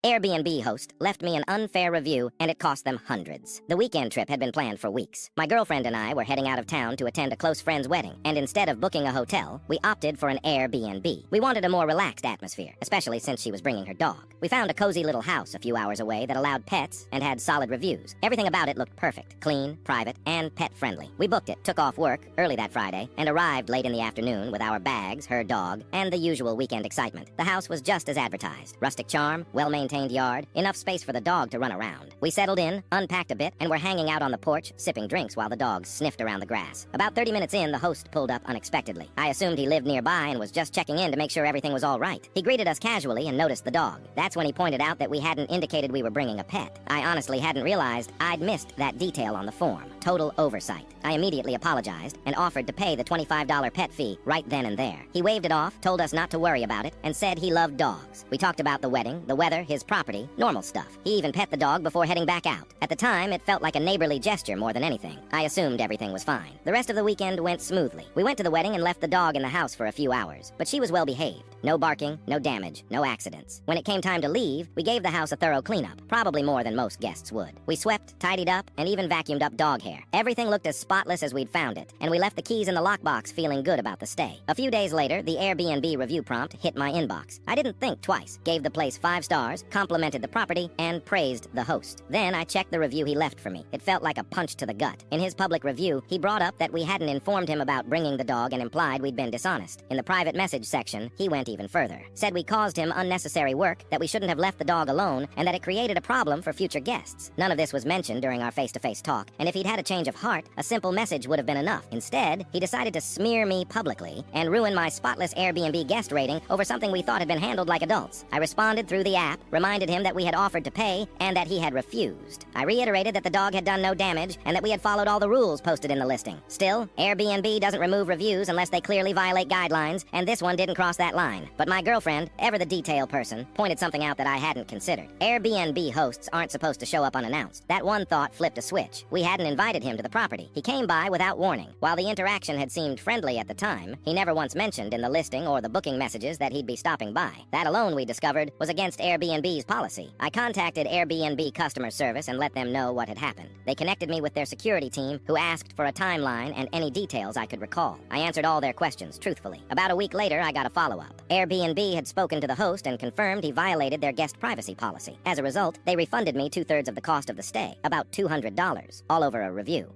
Airbnb host left me an unfair review, and it cost them hundreds. The weekend trip had been planned for weeks. My girlfriend and I were heading out of town to attend a close friend's wedding, and instead of booking a hotel, we opted for an Airbnb. We wanted a more relaxed atmosphere, especially since she was bringing her dog. We found a cozy little house a few hours away that allowed pets and had solid reviews. Everything about it looked perfect, clean, private, and pet-friendly. We booked it, took off work early that Friday, and arrived late in the afternoon with our bags, her dog, and the usual weekend excitement. The house was just as advertised. Rustic charm, well-maintained yard, enough space for the dog to run around. We settled in, unpacked a bit, and were hanging out on the porch, sipping drinks while the dogs sniffed around the grass. About 30 minutes in, the host pulled up unexpectedly. I assumed he lived nearby and was just checking in to make sure everything was all right. He greeted us casually and noticed the dog. That's when he pointed out that we hadn't indicated we were bringing a pet. I honestly hadn't realized I'd missed that detail on the form. Total oversight. I immediately apologized and offered to pay the $25 pet fee right then and there. He waved it off, told us not to worry about it, and said he loved dogs. We talked about the wedding, the weather, his property, normal stuff. He even pet the dog before heading back out. At the time, it felt like a neighborly gesture more than anything. I assumed everything was fine. The rest of the weekend went smoothly. We went to the wedding and left the dog in the house for a few hours, but she was well behaved. No barking, no damage, no accidents. When it came time to leave, we gave the house a thorough cleanup, probably more than most guests would. We swept, tidied up, and even vacuumed up dog hair. Everything looked as spotless as we'd found it, and we left the keys in the lockbox feeling good about the stay. A few days later, the Airbnb review prompt hit my inbox. I didn't think twice, gave the place 5 stars, complimented the property, and praised the host. Then I checked the review he left for me. It felt like a punch to the gut. In his public review, he brought up that we hadn't informed him about bringing the dog and implied we'd been dishonest. In the private message section, he went even further. Said we caused him unnecessary work, that we shouldn't have left the dog alone, and that it created a problem for future guests. None of this was mentioned during our face-to-face talk, and if he'd had a change of heart, a simple message would have been enough. Instead, he decided to smear me publicly and ruin my spotless Airbnb guest rating over something we thought had been handled like adults. I responded through the app, reminded him that we had offered to pay, and that he had refused. I reiterated that the dog had done no damage, and that we had followed all the rules posted in the listing. Still, Airbnb doesn't remove reviews unless they clearly violate guidelines, and this one didn't cross that line. But my girlfriend, ever the detail person, pointed something out that I hadn't considered. Airbnb hosts aren't supposed to show up unannounced. That one thought flipped a switch. We hadn't invited him to the property. He came by without warning. While the interaction had seemed friendly at the time, he never once mentioned in the listing or the booking messages that he'd be stopping by. That alone, we discovered, was against Airbnb's policy. I contacted Airbnb customer service and let them know what had happened. They connected me with their security team, who asked for a timeline and any details I could recall. I answered all their questions truthfully. About a week later, I got a follow-up. Airbnb had spoken to the host and confirmed he violated their guest privacy policy. As a result, they refunded me 2/3 of the cost of the stay, about $200, all over a review.